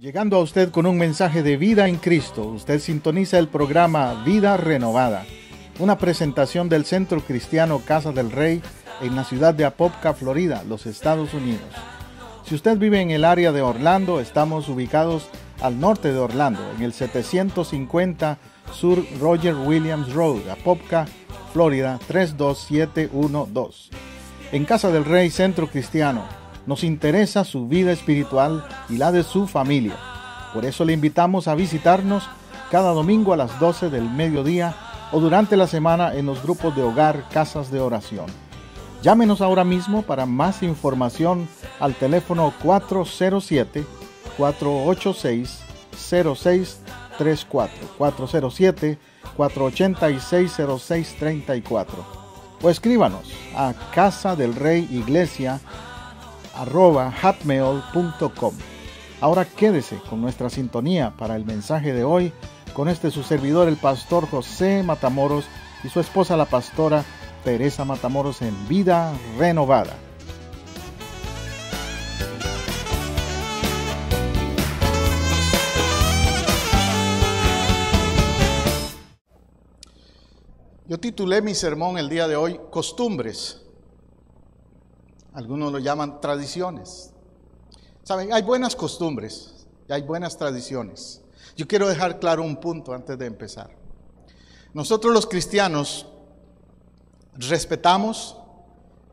Llegando a usted con un mensaje de vida en Cristo, usted sintoniza el programa Vida Renovada, una presentación del Centro Cristiano Casa del Rey en la ciudad de Apopka, Florida, los Estados Unidos. Si usted vive en el área de Orlando, estamos ubicados al norte de Orlando, en el 750 Sur Roger Williams Road, Apopka, Florida 32712. En Casa del Rey Centro Cristiano, nos interesa su vida espiritual y la de su familia. Por eso le invitamos a visitarnos cada domingo a las 12 del mediodía o durante la semana en los grupos de hogar Casas de Oración. Llámenos ahora mismo para más información al teléfono 407-486-0634, 407-486-0634. O escríbanos a casadelreyiglesia@hotmail.com. Ahora quédese con nuestra sintonía para el mensaje de hoy, con su servidor, el pastor José Matamoros, y su esposa, la pastora Teresa Matamoros, en Vida Renovada. Yo titulé mi sermón el día de hoy, Costumbres. Algunos lo llaman tradiciones. Saben, hay buenas costumbres y hay buenas tradiciones. Yo quiero dejar claro un punto antes de empezar. Nosotros los cristianos respetamos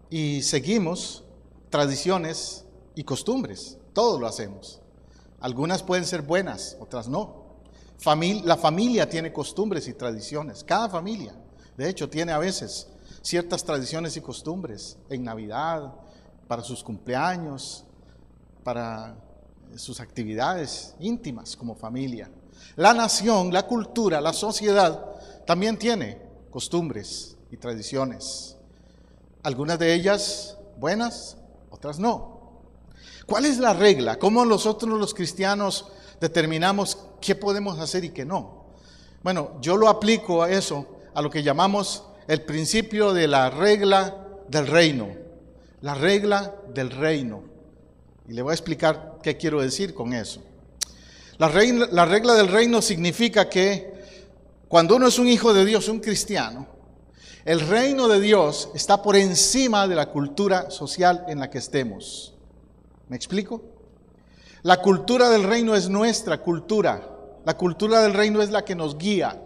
y seguimos tradiciones y costumbres. Todos lo hacemos. Algunas pueden ser buenas, otras no. La familia tiene costumbres y tradiciones. Cada familia, de hecho, tiene a veces ciertas tradiciones y costumbres en Navidad, para sus cumpleaños, para sus actividades íntimas como familia. La nación, la cultura, la sociedad también tiene costumbres y tradiciones. Algunas de ellas buenas, otras no. ¿Cuál es la regla? ¿Cómo nosotros los cristianos determinamos qué podemos hacer y qué no? Bueno, yo lo aplico a eso, a lo que llamamos el principio de la regla del reino. La regla del reino. Y le voy a explicar qué quiero decir con eso. La regla del reino significa que cuando uno es un hijo de Dios, un cristiano, el reino de Dios está por encima de la cultura social en la que estemos. ¿Me explico? La cultura del reino es nuestra cultura. La cultura del reino es la que nos guía.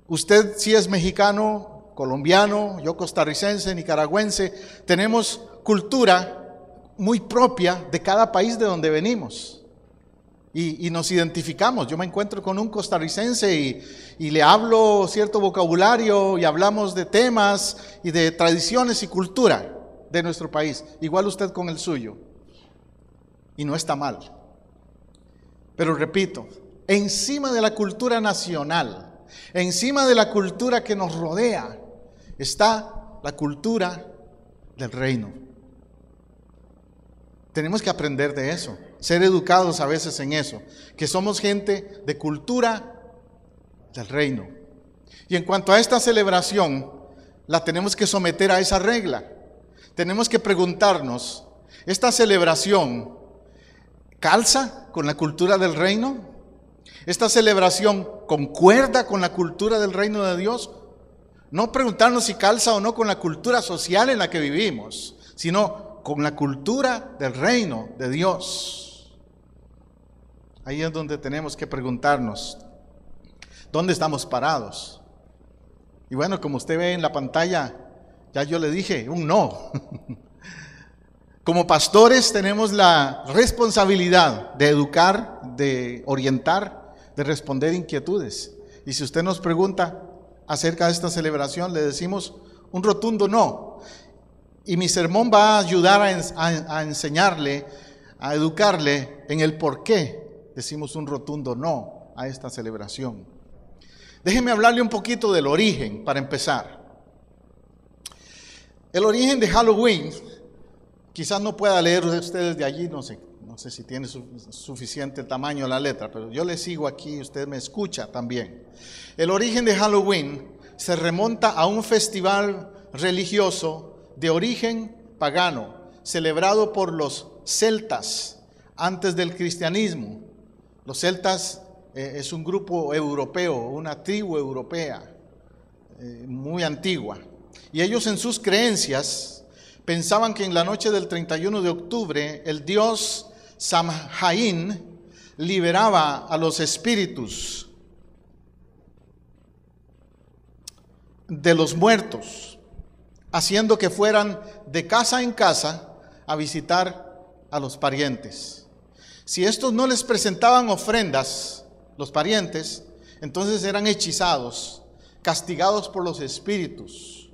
Usted, si es mexicano, colombiano, yo costarricense, nicaragüense, tenemos cultura muy propia de cada país de donde venimos y nos identificamos. Yo me encuentro con un costarricense y le hablo cierto vocabulario y hablamos de temas y de tradiciones y cultura de nuestro país, igual usted con el suyo, y no está mal. Pero repito, encima de la cultura nacional, encima de la cultura que nos rodea, está la cultura del reino. Tenemos que aprender de eso, ser educados a veces en eso, que somos gente de cultura del reino. Y en cuanto a esta celebración, la tenemos que someter a esa regla. Tenemos que preguntarnos, ¿esta celebración calza con la cultura del reino? ¿Esta celebración concuerda con la cultura del reino de Dios? No preguntarnos si calza o no con la cultura social en la que vivimos, sino con la cultura del reino de Dios. Ahí es donde tenemos que preguntarnos, ¿dónde estamos parados? Y bueno, como usted ve en la pantalla, ya yo le dije, un no. Como pastores tenemos la responsabilidad de educar, de orientar, de responder inquietudes. Y si usted nos pregunta acerca de esta celebración, le decimos un rotundo no. Y mi sermón va a ayudar a enseñarle, a educarle en el por qué decimos un rotundo no a esta celebración. Déjenme hablarle un poquito del origen para empezar. El origen de Halloween, quizás no pueda leer ustedes de allí, no sé si tiene suficiente tamaño la letra, pero yo le sigo aquí y usted me escucha también. El origen de Halloween se remonta a un festival religioso de origen pagano, celebrado por los celtas antes del cristianismo. Los celtas es un grupo europeo, una tribu europea muy antigua. Y ellos en sus creencias pensaban que en la noche del 31 de octubre el dios Samhain liberaba a los espíritus de los muertos, haciendo que fueran de casa en casa a visitar a los parientes. Si estos no les presentaban ofrendas, los parientes, entonces eran hechizados, castigados por los espíritus.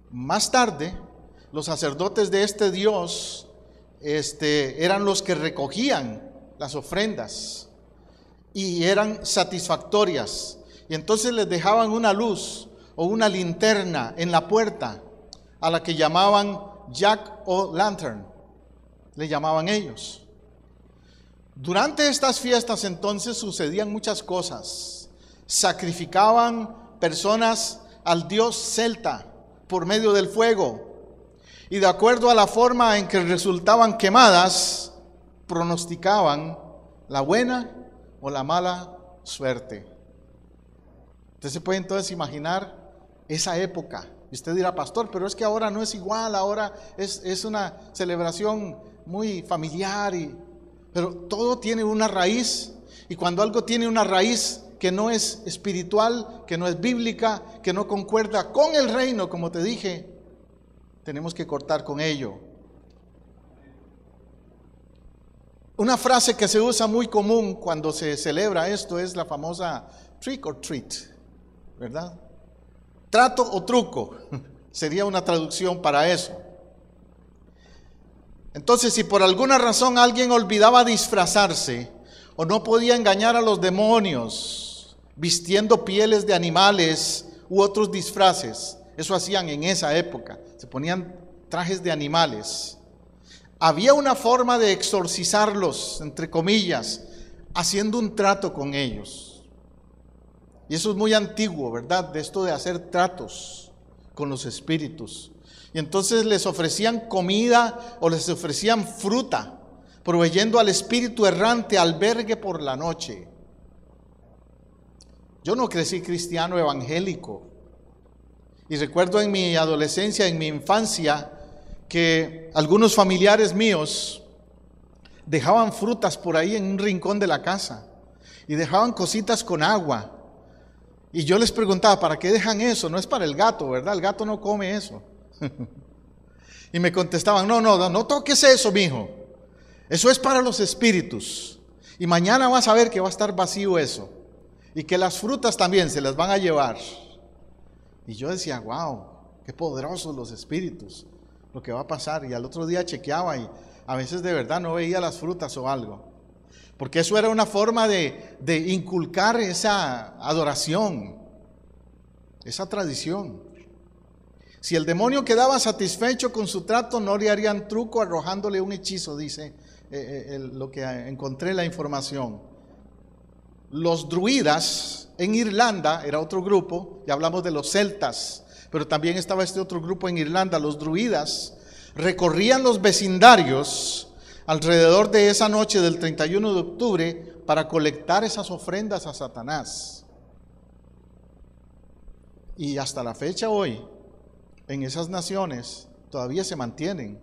Más tarde, los sacerdotes de este dios eran los que recogían las ofrendas y eran satisfactorias. Y entonces les dejaban una luz o una linterna en la puerta, a la que llamaban Jack o Lantern, le llamaban ellos. Durante estas fiestas entonces sucedían muchas cosas. Sacrificaban personas al dios celta por medio del fuego, y de acuerdo a la forma en que resultaban quemadas, pronosticaban la buena o la mala suerte. Usted se puede entonces imaginar esa época. Y usted dirá, pastor, pero es que ahora no es igual, ahora es una celebración muy familiar, pero todo tiene una raíz, y cuando algo tiene una raíz que no es espiritual, que no es bíblica, que no concuerda con el reino, como te dije, tenemos que cortar con ello. Una frase que se usa muy común cuando se celebra esto es la famosa trick or treat, ¿verdad? Trato o truco sería una traducción para eso. Entonces, si por alguna razón alguien olvidaba disfrazarse o no podía engañar a los demonios vistiendo pieles de animales u otros disfraces, eso hacían en esa época, se ponían trajes de animales. Había una forma de exorcizarlos, entre comillas, haciendo un trato con ellos. Y eso es muy antiguo, ¿verdad? De esto de hacer tratos con los espíritus. Y entonces les ofrecían comida o les ofrecían fruta, proveyendo al espíritu errante albergue por la noche. Yo no crecí cristiano evangélico. Y recuerdo en mi adolescencia, en mi infancia, que algunos familiares míos dejaban frutas por ahí en un rincón de la casa y dejaban cositas con agua. Y yo les preguntaba, ¿para qué dejan eso? No es para el gato, ¿verdad? El gato no come eso. Y me contestaban, no toques eso, mijo. Eso es para los espíritus. Y mañana vas a ver que va a estar vacío eso. Y que las frutas también se las van a llevar. Y yo decía, wow, qué poderosos los espíritus, lo que va a pasar. Y al otro día chequeaba y a veces de verdad no veía las frutas o algo. Porque eso era una forma de inculcar esa adoración, esa tradición. Si el demonio quedaba satisfecho con su trato, no le harían truco arrojándole un hechizo, dice lo que encontré la información. Los druidas en Irlanda, era otro grupo, ya hablamos de los celtas, pero también estaba este otro grupo en Irlanda. Los druidas recorrían los vecindarios alrededor de esa noche del 31 de octubre para colectar esas ofrendas a Satanás. Y hasta la fecha hoy, en esas naciones todavía se mantienen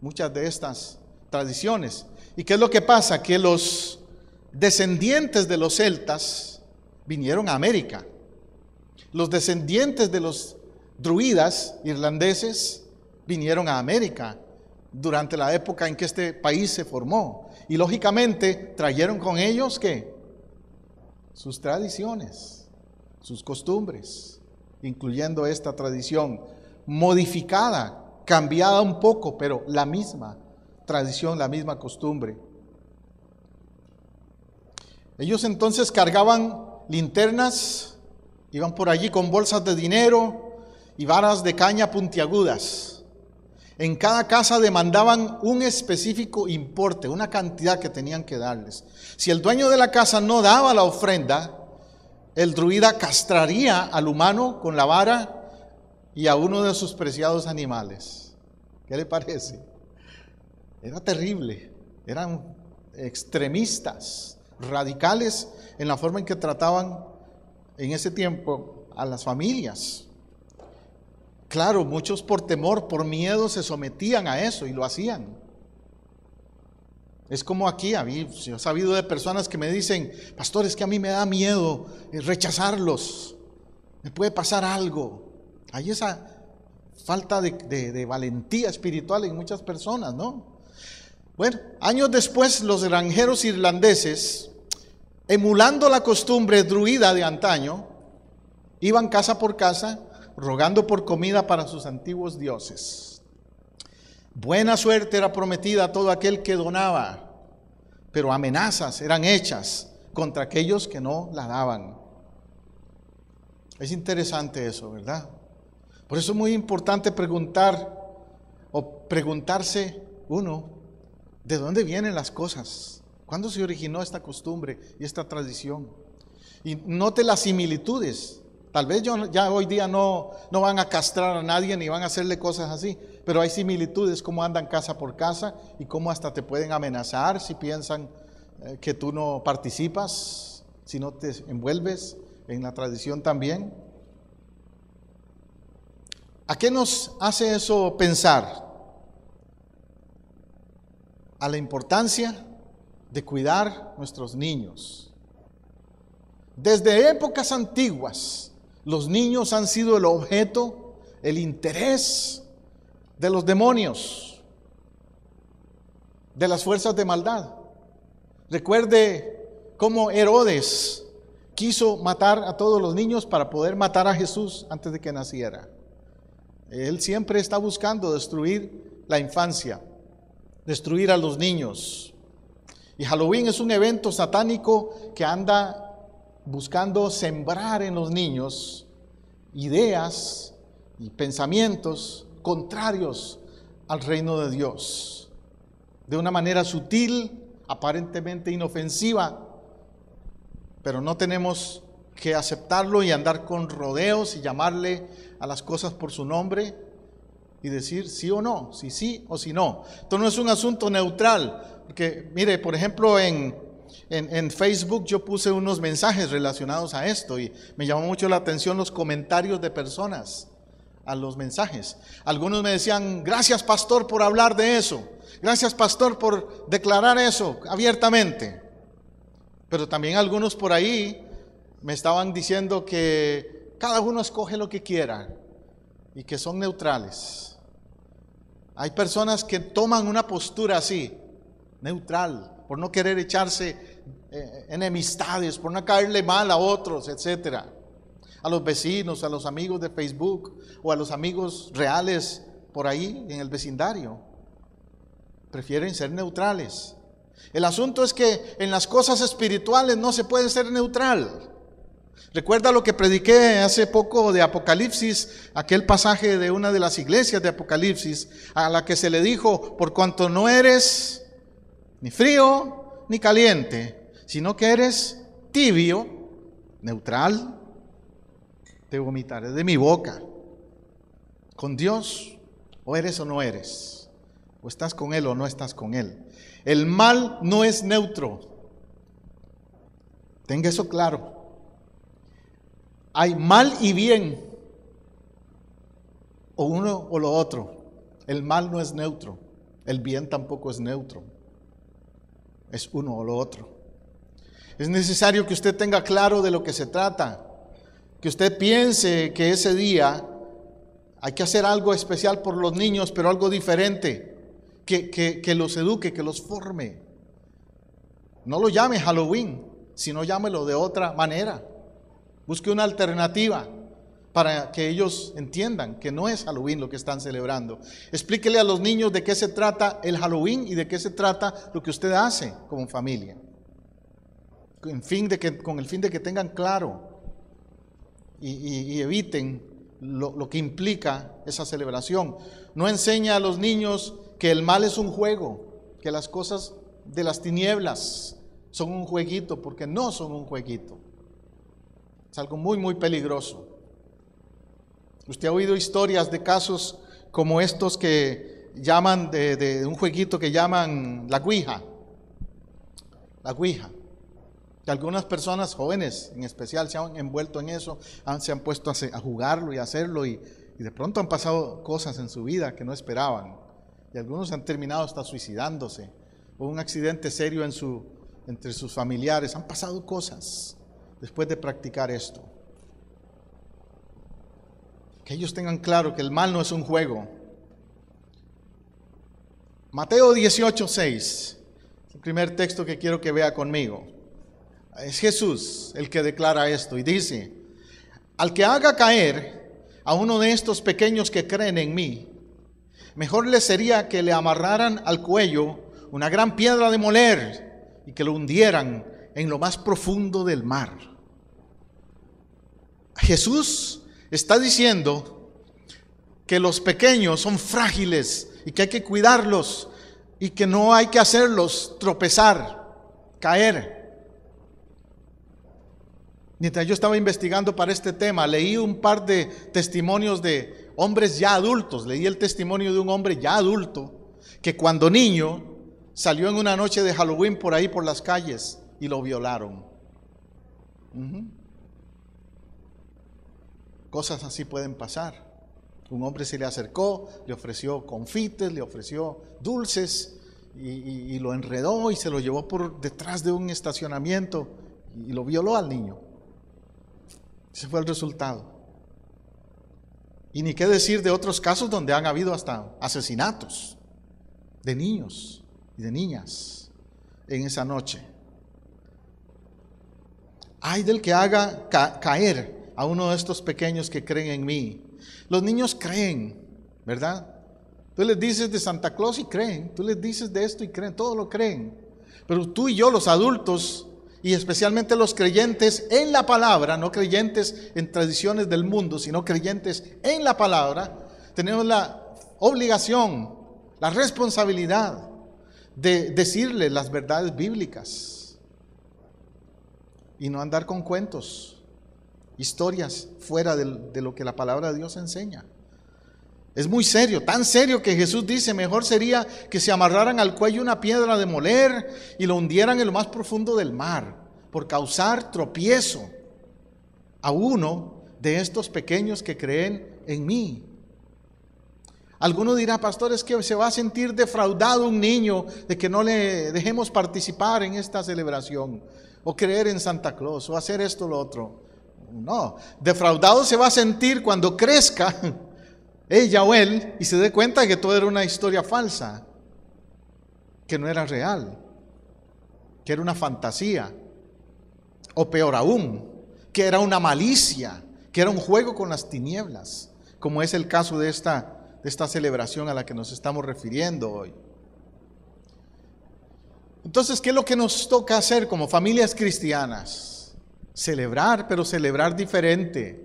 muchas de estas tradiciones. ¿Y qué es lo que pasa? Que los descendientes de los celtas vinieron a América. Los descendientes de los druidas irlandeses vinieron a América durante la época en que este país se formó. Y lógicamente trajeron con ellos ¿qué? Sus tradiciones, sus costumbres, incluyendo esta tradición modificada, cambiada un poco, pero la misma tradición, la misma costumbre. Ellos entonces cargaban linternas, iban por allí con bolsas de dinero y varas de caña puntiagudas. En cada casa demandaban un específico importe, una cantidad que tenían que darles. Si el dueño de la casa no daba la ofrenda, el druida castraría al humano con la vara y a uno de sus preciados animales. ¿Qué le parece? Era terrible, eran extremistas, radicales en la forma en que trataban en ese tiempo a las familias. Claro, muchos por temor, por miedo se sometían a eso y lo hacían. Es como aquí, yo he sabido de personas que me dicen: pastor, es que a mí me da miedo rechazarlos, me puede pasar algo. Hay esa falta de valentía espiritual en muchas personas, ¿no? Bueno, años después los granjeros irlandeses, emulando la costumbre druida de antaño, iban casa por casa rogando por comida para sus antiguos dioses. Buena suerte era prometida a todo aquel que donaba, pero amenazas eran hechas contra aquellos que no la daban. Es interesante eso, ¿verdad? Por eso es muy importante preguntarse uno, ¿de dónde vienen las cosas? ¿Cuándo se originó esta costumbre y esta tradición? Y note las similitudes. Tal vez ya hoy día no van a castrar a nadie ni van a hacerle cosas así, pero hay similitudes, cómo andan casa por casa y cómo hasta te pueden amenazar si piensan que tú no participas, si no te envuelves en la tradición también. ¿A qué nos hace eso pensar? A la importancia de cuidar nuestros niños. Desde épocas antiguas, los niños han sido el objeto, el interés de los demonios, de las fuerzas de maldad. Recuerde cómo Herodes quiso matar a todos los niños para poder matar a Jesús antes de que naciera. Él siempre está buscando destruir la infancia, destruir a los niños. Y Halloween es un evento satánico que anda buscando sembrar en los niños ideas y pensamientos contrarios al reino de Dios. De una manera sutil, aparentemente inofensiva, pero no tenemos que aceptarlo y andar con rodeos y llamarle a las cosas por su nombre y decir sí o no, si sí o si no. Esto no es un asunto neutral, porque mire, por ejemplo, en Facebook yo puse unos mensajes relacionados a esto y me llamó mucho la atención los comentarios de personas a los mensajes. Algunos me decían: gracias, pastor, por hablar de eso, gracias, pastor, por declarar eso abiertamente. Pero también algunos por ahí me estaban diciendo que cada uno escoge lo que quiera y que son neutrales. Hay personas que toman una postura así, neutral, por no querer echarse enemistades, por no caerle mal a otros, etcétera, a los vecinos, a los amigos de Facebook o a los amigos reales por ahí en el vecindario. Prefieren ser neutrales. El asunto es que en las cosas espirituales no se puede ser neutral. Recuerda lo que prediqué hace poco de Apocalipsis, aquel pasaje de una de las iglesias de Apocalipsis, a la que se le dijo: por cuanto no eres ni frío ni caliente, sino que eres tibio, neutral, te vomitaré de mi boca. Con Dios, o eres o no eres, o estás con Él o no estás con Él. El mal no es neutro, tenga eso claro. Hay mal y bien, o uno o lo otro. El mal no es neutro, el bien tampoco es neutro, es uno o lo otro. Es necesario que usted tenga claro de lo que se trata, que usted piense que ese día hay que hacer algo especial por los niños, pero algo diferente, que los eduque, que los forme. No lo llame Halloween, sino llámelo de otra manera. Busque una alternativa para que ellos entiendan que no es Halloween lo que están celebrando. Explíquele a los niños de qué se trata el Halloween y de qué se trata lo que usted hace como familia. Con el fin de que tengan claro y eviten lo que implica esa celebración. No enseña a los niños que el mal es un juego, que las cosas de las tinieblas son un jueguito, porque no son un jueguito. Es algo muy, muy peligroso. Usted ha oído historias de casos como estos que llaman de un jueguito que llaman la Ouija. la ouija. Que algunas personas jóvenes en especial se han envuelto en eso, se han puesto a jugarlo y a hacerlo y de pronto han pasado cosas en su vida que no esperaban. Y algunos han terminado hasta suicidándose. Hubo un accidente serio entre sus familiares. Han pasado cosas después de practicar esto. Que ellos tengan claro que el mal no es un juego. Mateo 18:6, el primer texto que quiero que vea conmigo. Es Jesús el que declara esto y dice: al que haga caer a uno de estos pequeños que creen en mí, mejor le sería que le amarraran al cuello una gran piedra de moler y que lo hundieran en lo más profundo del mar. Jesús está diciendo que los pequeños son frágiles y que hay que cuidarlos y que no hay que hacerlos tropezar, caer. Mientras yo estaba investigando para este tema, leí un par de testimonios de hombres ya adultos. Leí el testimonio de un hombre ya adulto que cuando niño salió en una noche de Halloween por ahí por las calles y lo violaron. Cosas así pueden pasar. Un hombre se le acercó, le ofreció confites, le ofreció dulces y lo enredó y se lo llevó por detrás de un estacionamiento y lo violó al niño. Ese fue el resultado. Y ni qué decir de otros casos donde han habido hasta asesinatos de niños y de niñas en esa noche. Ay del que haga caer a uno de estos pequeños que creen en mí. Los niños creen, ¿verdad? Tú les dices de Santa Claus y creen. Tú les dices de esto y creen. Todo lo creen. Pero tú y yo, los adultos, y especialmente los creyentes en la palabra, no creyentes en tradiciones del mundo, sino creyentes en la palabra, tenemos la obligación, la responsabilidad de decirle las verdades bíblicas y no andar con cuentos, historias fuera de lo que la palabra de Dios enseña. Es muy serio, tan serio que Jesús dice: mejor sería que se amarraran al cuello una piedra de moler y lo hundieran en lo más profundo del mar, por causar tropiezo a uno de estos pequeños que creen en mí. Alguno dirá: pastor, es que se va a sentir defraudado un niño de que no le dejemos participar en esta celebración, o creer en Santa Claus, o hacer esto o lo otro. No, defraudado se va a sentir cuando crezca ella o él y se dé cuenta de que todo era una historia falsa, que no era real, que era una fantasía, o peor aún, que era una malicia, que era un juego con las tinieblas, como es el caso de esta celebración a la que nos estamos refiriendo hoy. Entonces, ¿qué es lo que nos toca hacer como familias cristianas? Celebrar, pero celebrar diferente.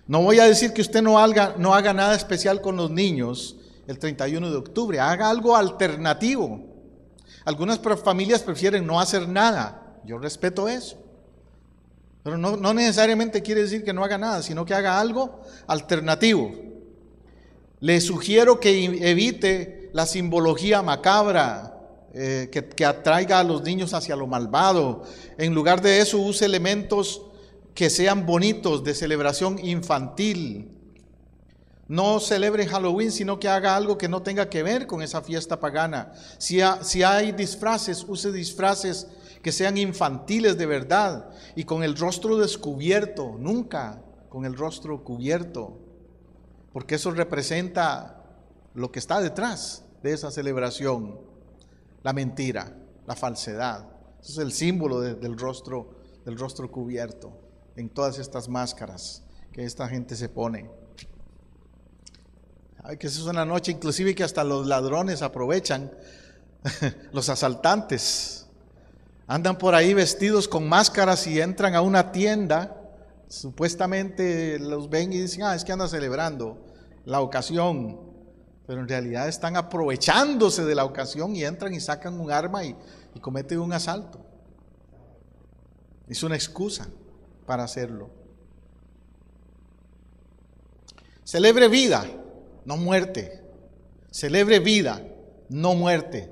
No voy a decir que usted no haga nada especial con los niños el 31 de octubre, haga algo alternativo. Algunas familias prefieren no hacer nada, yo respeto eso. Pero no necesariamente quiere decir que no haga nada, sino que haga algo alternativo. Le sugiero que evite la simbología macabra, que atraiga a los niños hacia lo malvado. En lugar de eso, use elementos que sean bonitos, de celebración infantil. No celebre Halloween, sino que haga algo que no tenga que ver con esa fiesta pagana. Si hay disfraces, use disfraces que sean infantiles de verdad y con el rostro descubierto, nunca con el rostro cubierto, porque eso representa lo que está detrás de esa celebración: la mentira, la falsedad. Eso es el símbolo del rostro cubierto en todas estas máscaras que esta gente se pone. Ay, que eso es una noche inclusive que hasta los ladrones aprovechan, los asaltantes andan por ahí vestidos con máscaras y entran a una tienda, supuestamente los ven y dicen: es que anda celebrando la ocasión, pero en realidad están aprovechándose de la ocasión y entran y sacan un arma y cometen un asalto. Es una excusa para hacerlo. Celebre vida, no muerte. Celebre vida, no muerte.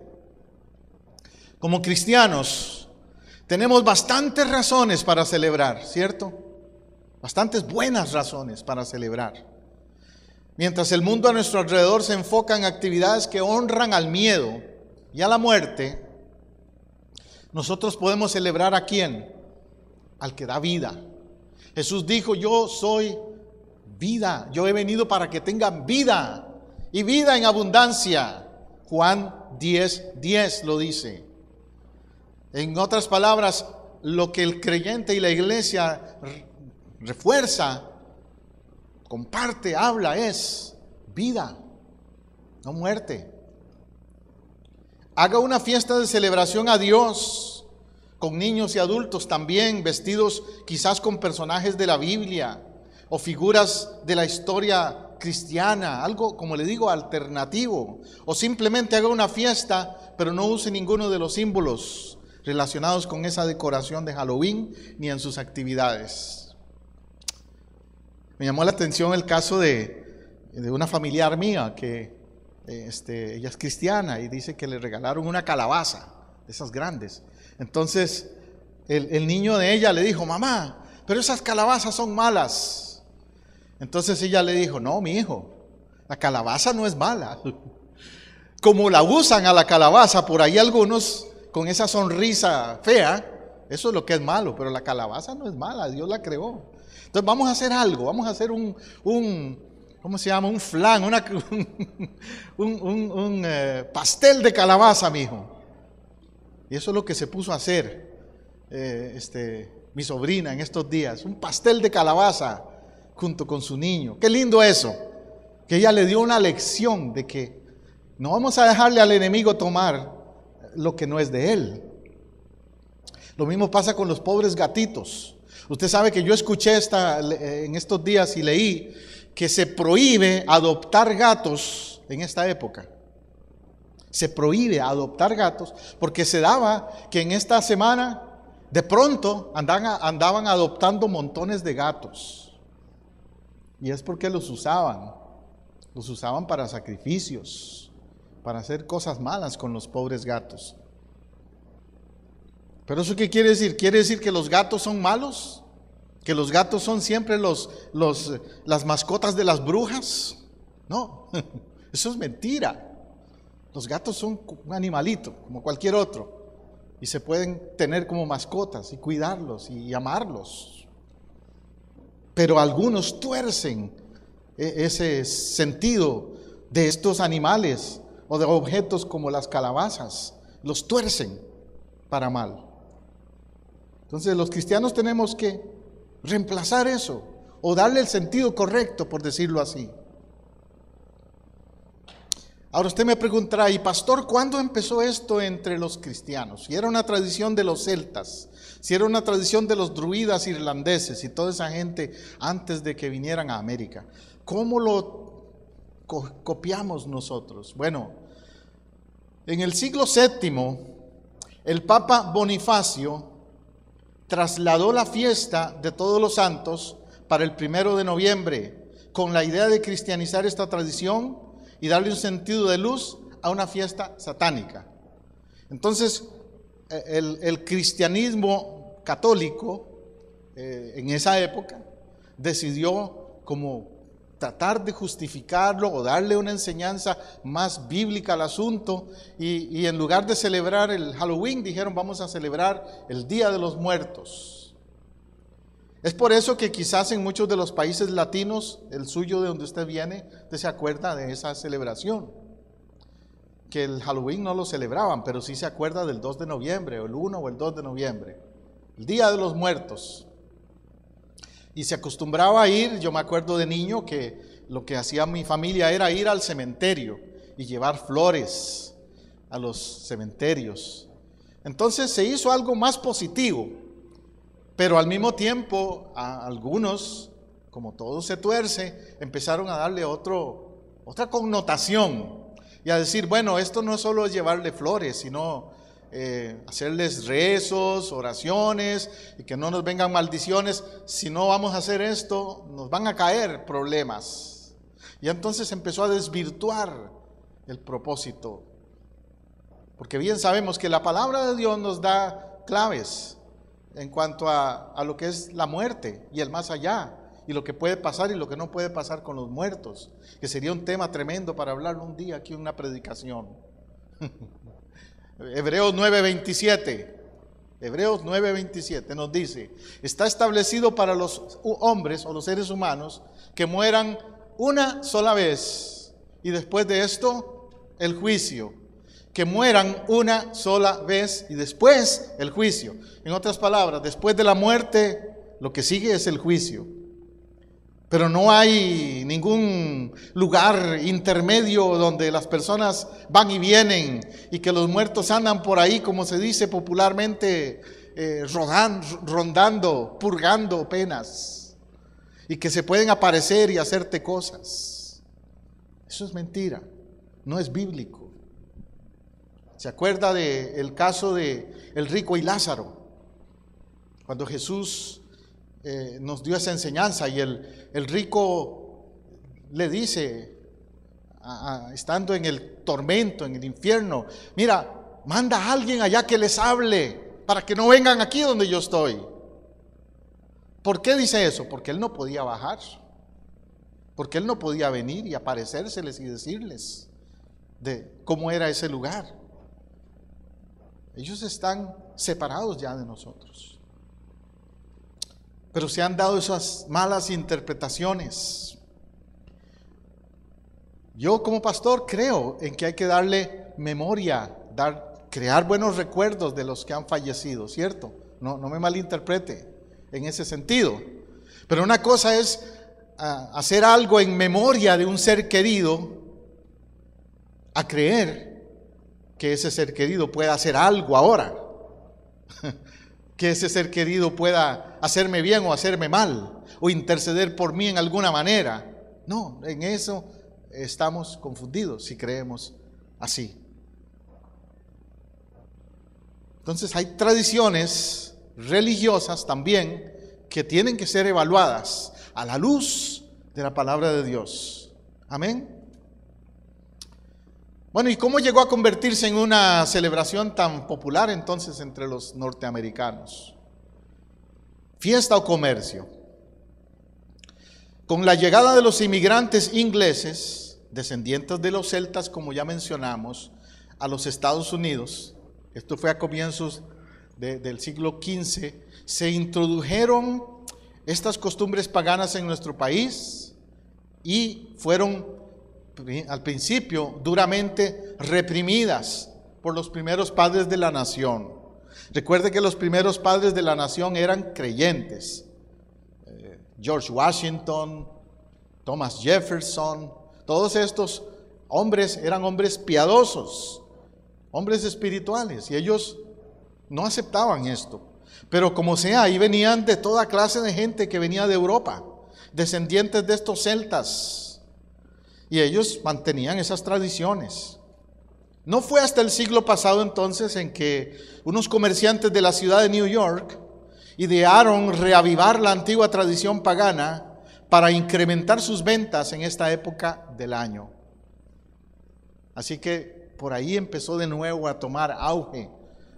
Como cristianos, tenemos bastantes razones para celebrar, ¿cierto? Bastantes buenas razones para celebrar. Mientras el mundo a nuestro alrededor se enfoca en actividades que honran al miedo y a la muerte, nosotros podemos celebrar ¿a quién? Al que da vida. Jesús dijo: yo soy vida, yo he venido para que tengan vida y vida en abundancia. Juan 10:10 lo dice. En otras palabras, lo que el creyente y la iglesia refuerza, comparte, habla, es vida, no muerte. Haga una fiesta de celebración a Dios con niños y adultos también, vestidos quizás con personajes de la Biblia o figuras de la historia cristiana, algo, como le digo, alternativo. O simplemente haga una fiesta, pero no use ninguno de los símbolos relacionados con esa decoración de Halloween ni en sus actividades. Me llamó la atención el caso de una familiar mía que ella es cristiana y dice que le regalaron una calabaza, de esas grandes. Entonces el niño de ella le dijo: mamá, pero esas calabazas son malas. Entonces ella le dijo: no, mi hijo, la calabaza no es mala. Como la usan a la calabaza por ahí algunos con esa sonrisa fea, eso es lo que es malo, pero la calabaza no es mala, Dios la creó. Entonces vamos a hacer algo, vamos a hacer ¿cómo se llama? Un flan, un pastel de calabaza, mijo. Y eso es lo que se puso a hacer mi sobrina en estos días, un pastel de calabaza junto con su niño. Qué lindo eso, que ella le dio una lección de que no vamos a dejarle al enemigo tomar lo que no es de él. Lo mismo pasa con los pobres gatitos. Usted sabe que yo escuché en estos días y leí que se prohíbe adoptar gatos en esta época. Se prohíbe adoptar gatos porque se daba que en esta semana de pronto andaban adoptando montones de gatos. Y es porque los usaban para sacrificios, para hacer cosas malas con los pobres gatos. ¿Pero eso qué quiere decir? ¿Quiere decir que los gatos son malos? ¿Que los gatos son siempre las mascotas de las brujas? No, eso es mentira. Los gatos son un animalito, como cualquier otro, y se pueden tener como mascotas y cuidarlos y amarlos. Pero algunos tuercen ese sentido de estos animales o de objetos como las calabazas, los tuercen para mal. Entonces los cristianos tenemos que reemplazar eso o darle el sentido correcto, por decirlo así. Ahora usted me preguntará: y pastor, ¿cuándo empezó esto entre los cristianos? Si era una tradición de los celtas, si era una tradición de los druidas irlandeses y toda esa gente antes de que vinieran a América, ¿cómo lo copiamos nosotros? Bueno, en el siglo VII, el Papa Bonifacio trasladó la fiesta de Todos los Santos para el 1 de noviembre, con la idea de cristianizar esta tradición y darle un sentido de luz a una fiesta satánica. Entonces, el cristianismo católico en esa época decidió como tratar de justificarlo o darle una enseñanza más bíblica al asunto y en lugar de celebrar el Halloween dijeron: vamos a celebrar el Día de los Muertos. Es por eso que quizás en muchos de los países latinos, el suyo de donde usted viene, usted se acuerda de esa celebración, que el Halloween no lo celebraban, pero sí se acuerda del 2 de noviembre o el 1 o el 2 de noviembre, el Día de los Muertos. Y se acostumbraba a ir, yo me acuerdo de niño que lo que hacía mi familia era ir al cementerio y llevar flores a los cementerios. Entonces se hizo algo más positivo, pero al mismo tiempo a algunos, como todo se tuerce, empezaron a darle otra connotación y a decir: bueno, esto no solo es llevarle flores, sino hacerles rezos, oraciones, y que no nos vengan maldiciones. Si no vamos a hacer esto, nos van a caer problemas. Y entonces empezó a desvirtuar el propósito Porque bien sabemos que la palabra de Dios nos da claves en cuanto a lo que es la muerte y el más allá, y lo que puede pasar y lo que no puede pasar con los muertos, que sería un tema tremendo para hablar un día aquí en una predicación. Hebreos 9:27 nos dice: está establecido para los hombres o los seres humanos que mueran una sola vez, y después de esto el juicio. Que mueran una sola vez y después el juicio. En otras palabras, después de la muerte, lo que sigue es el juicio. Pero no hay ningún lugar intermedio donde las personas van y vienen y que los muertos andan por ahí, como se dice popularmente, rondando, purgando penas, y que se pueden aparecer y hacerte cosas. Eso es mentira, no es bíblico. ¿Se acuerda del caso de el rico y Lázaro? Cuando Jesús nos dio esa enseñanza y el rico le dice, estando en el tormento, en el infierno: mira, manda a alguien allá que les hable para que no vengan aquí donde yo estoy. ¿Por qué dice eso? Porque él no podía bajar, porque él no podía venir y aparecérseles y decirles de cómo era ese lugar. Ellos están separados ya de nosotros. Pero se han dado esas malas interpretaciones. Yo como pastor creo en que hay que darle memoria, crear buenos recuerdos de los que han fallecido, ¿cierto? No me malinterprete en ese sentido. Pero una cosa es hacer algo en memoria de un ser querido, a creer que ese ser querido pueda hacer algo ahora, que ese ser querido pueda hacerme bien o hacerme mal, o interceder por mí en alguna manera. No, en eso estamos confundidos si creemos así. Entonces hay tradiciones religiosas también que tienen que ser evaluadas a la luz de la palabra de Dios. Amén. Bueno, ¿y cómo llegó a convertirse en una celebración tan popular entonces entre los norteamericanos? Fiesta o comercio. Con la llegada de los inmigrantes ingleses, descendientes de los celtas, como ya mencionamos, a los Estados Unidos, esto fue a comienzos del siglo XV, se introdujeron estas costumbres paganas en nuestro país y fueron al principio duramente reprimidas por los primeros padres de la nación. Recuerde que los primeros padres de la nación eran creyentes. George Washington, Thomas Jefferson, todos estos hombres eran hombres piadosos, hombres espirituales, y ellos no aceptaban esto. Pero como sea, ahí venían de toda clase de gente que venía de Europa, descendientes de estos celtas. Y ellos mantenían esas tradiciones. No fue hasta el siglo pasado entonces en que unos comerciantes de la ciudad de New York idearon reavivar la antigua tradición pagana para incrementar sus ventas en esta época del año. Así que por ahí empezó de nuevo a tomar auge,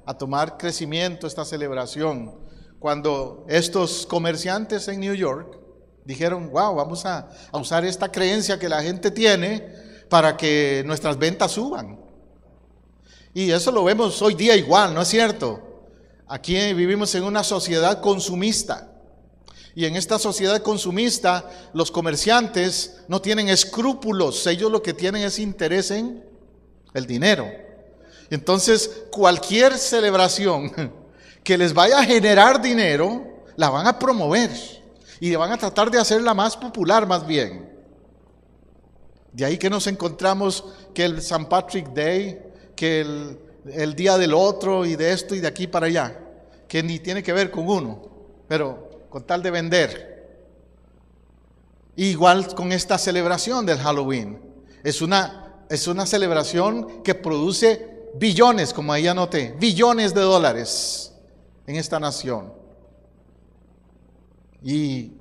a tomar crecimiento esta celebración, cuando estos comerciantes en New York dijeron: wow, vamos a usar esta creencia que la gente tiene para que nuestras ventas suban. Y eso lo vemos hoy día igual, ¿no es cierto? Aquí vivimos en una sociedad consumista. Y en esta sociedad consumista, los comerciantes no tienen escrúpulos. Ellos lo que tienen es interés en el dinero. Entonces, cualquier celebración que les vaya a generar dinero, la van a promover. Y van a tratar de hacerla más popular, más bien. De ahí que nos encontramos que el St. Patrick Day, que el día del otro, y de esto y de aquí para allá, que ni tiene que ver con uno, pero con tal de vender. Igual con esta celebración del Halloween. Es una celebración que produce billones, como ahí anoté, billones de dólares en esta nación. Y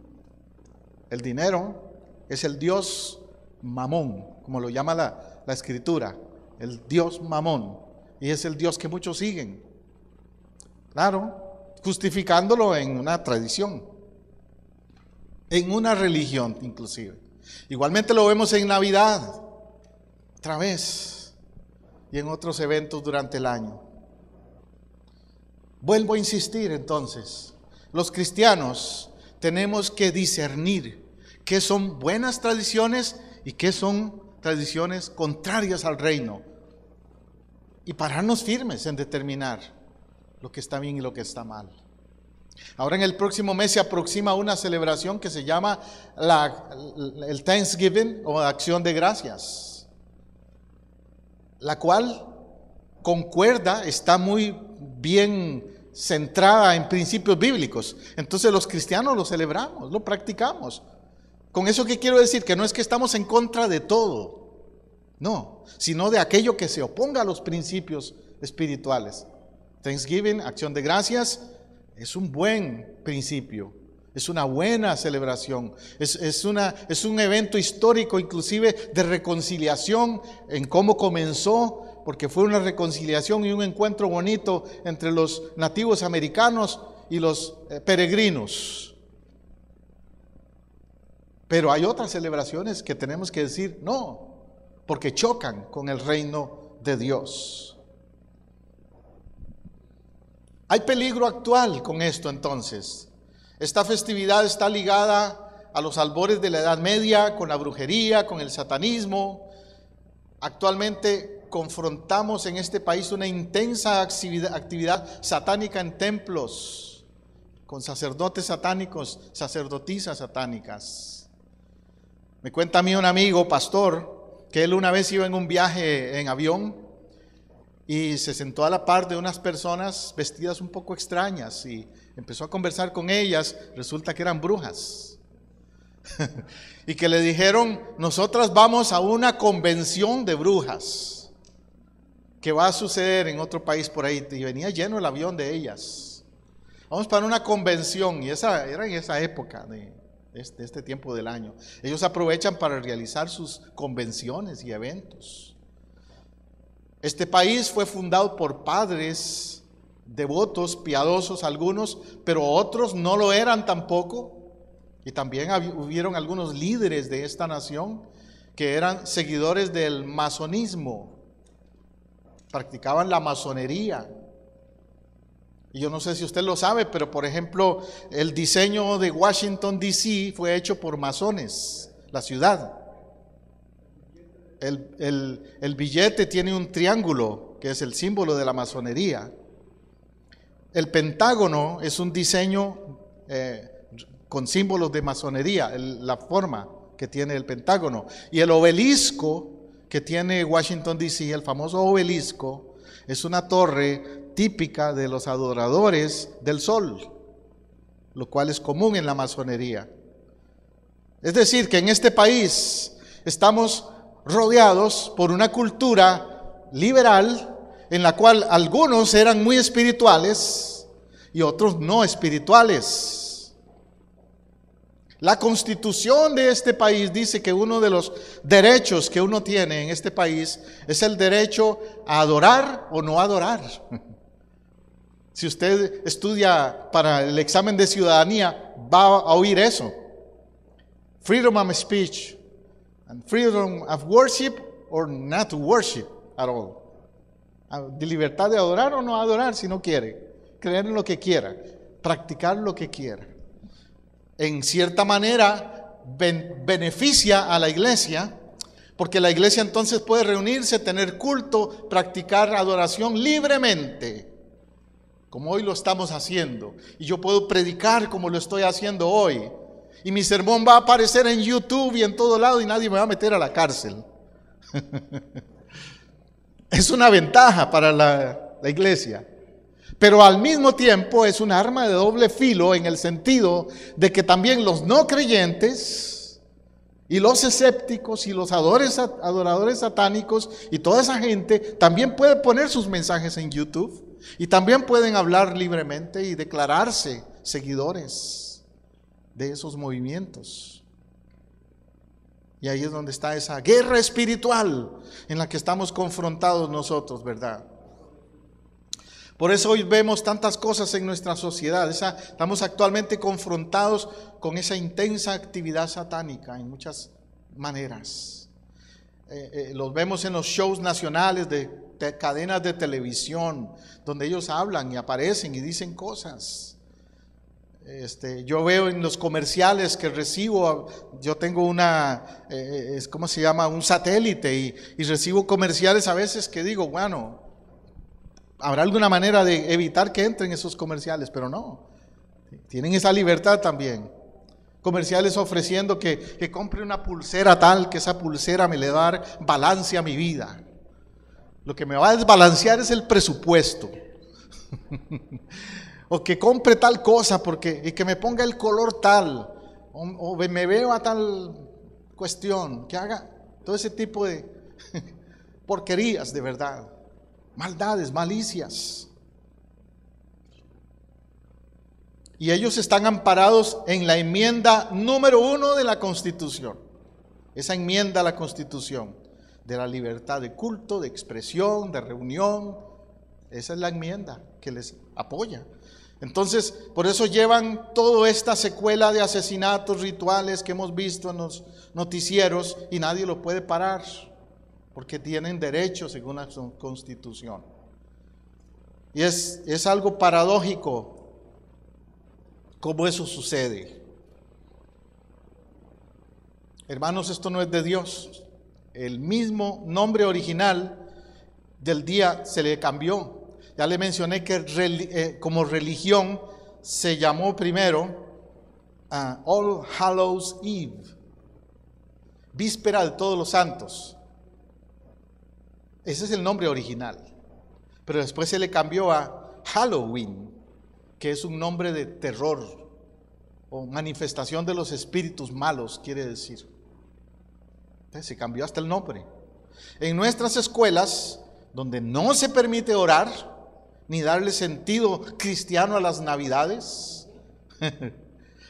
el dinero es el dios Mamón, como lo llama la escritura, el dios Mamón, y es el Dios que muchos siguen. Claro, justificándolo en una tradición, en una religión inclusive. Igualmente lo vemos en Navidad, otra vez, y en otros eventos durante el año. Vuelvo a insistir entonces, los cristianos tenemos que discernir qué son buenas tradiciones y qué son tradiciones contrarias al reino, y pararnos firmes en determinar lo que está bien y lo que está mal. Ahora en el próximo mes se aproxima una celebración que se llama el Thanksgiving o Acción de Gracias, la cual concuerda, está muy bien centrada en principios bíblicos. Entonces los cristianos lo celebramos, lo practicamos. ¿Con eso qué quiero decir? Que no es que estamos en contra de todo, no, sino de aquello que se oponga a los principios espirituales. Thanksgiving, Acción de Gracias, es un buen principio, es una buena celebración, es un evento histórico inclusive de reconciliación en cómo comenzó, porque fue una reconciliación y un encuentro bonito entre los nativos americanos y los peregrinos. Pero hay otras celebraciones que tenemos que decir no, porque chocan con el reino de Dios. Hay peligro actual con esto entonces. Esta festividad está ligada a los albores de la Edad Media, con la brujería, con el satanismo. Actualmente confrontamos en este país una intensa actividad satánica en templos, con sacerdotes satánicos, sacerdotisas satánicas. Me cuenta a mí un amigo, pastor, que él una vez iba en un viaje en avión y se sentó a la par de unas personas vestidas un poco extrañas y empezó a conversar con ellas. Resulta que eran brujas. Y que le dijeron: nosotras vamos a una convención de brujas que va a suceder en otro país por ahí. Y venía lleno el avión de ellas. Vamos para una convención, y esa era en esa época de este tiempo del año. Ellos aprovechan para realizar sus convenciones y eventos. Este país fue fundado por padres devotos, piadosos algunos, pero otros no lo eran tampoco. Y también hubieron algunos líderes de esta nación que eran seguidores del masonismo, practicaban la masonería. Y yo no sé si usted lo sabe, pero por ejemplo, el diseño de Washington D.C. fue hecho por masones, la ciudad. El billete tiene un triángulo, que es el símbolo de la masonería. El pentágono es un diseño con símbolos de masonería, la forma que tiene el pentágono. Y el obelisco que tiene Washington D.C., el famoso obelisco, es una torre típica de los adoradores del sol, lo cual es común en la masonería. Es decir, que en este país estamos rodeados por una cultura liberal en la cual algunos eran muy espirituales y otros no espirituales. La Constitución de este país dice que uno de los derechos que uno tiene en este país es el derecho a adorar o no adorar. Si usted estudia para el examen de ciudadanía, va a oír eso. Freedom of speech and freedom of worship or not to worship at all. De libertad de adorar o no adorar si no quiere. Creer en lo que quiera, practicar lo que quiera. En cierta manera beneficia a la iglesia, porque la iglesia entonces puede reunirse, tener culto, practicar adoración libremente, como hoy lo estamos haciendo. Y yo puedo predicar como lo estoy haciendo hoy. Y mi sermón va a aparecer en YouTube y en todo lado y nadie me va a meter a la cárcel. Es una ventaja para la iglesia. Pero al mismo tiempo es un arma de doble filo en el sentido de que también los no creyentes y los escépticos y los adoradores satánicos y toda esa gente también puede poner sus mensajes en YouTube y también pueden hablar libremente y declararse seguidores de esos movimientos. Y ahí es donde está esa guerra espiritual en la que estamos confrontados nosotros, ¿verdad? Por eso hoy vemos tantas cosas en nuestra sociedad. Estamos actualmente confrontados con esa intensa actividad satánica en muchas maneras. Los vemos en los shows nacionales de cadenas de televisión, donde ellos hablan y aparecen y dicen cosas. Yo veo en los comerciales que recibo, yo tengo ¿cómo se llama? Un satélite y recibo comerciales a veces que digo, bueno, habrá alguna manera de evitar que entren esos comerciales, pero no, tienen esa libertad también. Comerciales ofreciendo que compre una pulsera tal, que esa pulsera me le va a dar balance a mi vida. Lo que me va a desbalancear es el presupuesto. O que compre tal cosa y que me ponga el color tal, o me veo a tal cuestión, que haga todo ese tipo de porquerías de verdad, maldades, malicias. Y ellos están amparados en la enmienda número 1 de la Constitución. Esa enmienda a la Constitución, de la libertad de culto, de expresión, de reunión. Esa es la enmienda que les apoya. Entonces, por eso llevan toda esta secuela de asesinatos rituales que hemos visto en los noticieros y nadie lo puede parar, porque tienen derecho según la Constitución. Y es algo paradójico cómo eso sucede. Hermanos, esto no es de Dios. El mismo nombre original del día se le cambió. Ya le mencioné que como religión se llamó primero All Hallows Eve, víspera de todos los santos. Ese es el nombre original. Pero después se le cambió a Halloween, que es un nombre de terror o manifestación de los espíritus malos, quiere decir. Entonces, se cambió hasta el nombre. En nuestras escuelas, donde no se permite orar, ni darle sentido cristiano a las navidades,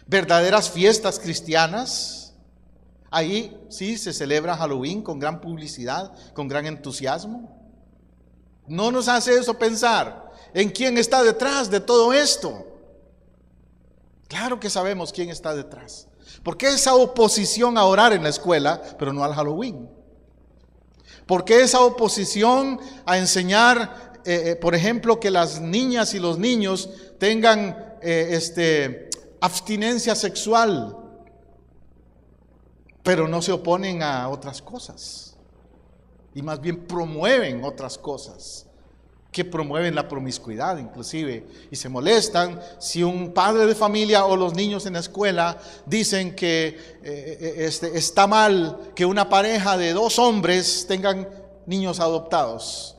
verdaderas fiestas cristianas, ahí sí se celebra Halloween con gran publicidad, con gran entusiasmo. No nos hace eso pensar en quién está detrás de todo esto. Claro que sabemos quién está detrás. ¿Por qué esa oposición a orar en la escuela, pero no al Halloween? ¿Por qué esa oposición a enseñar, por ejemplo, que las niñas y los niños tengan abstinencia sexual, pero no se oponen a otras cosas? Y más bien promueven otras cosas, que promueven la promiscuidad inclusive, y se molestan si un padre de familia o los niños en la escuela dicen que está mal que una pareja de 2 hombres tengan niños adoptados,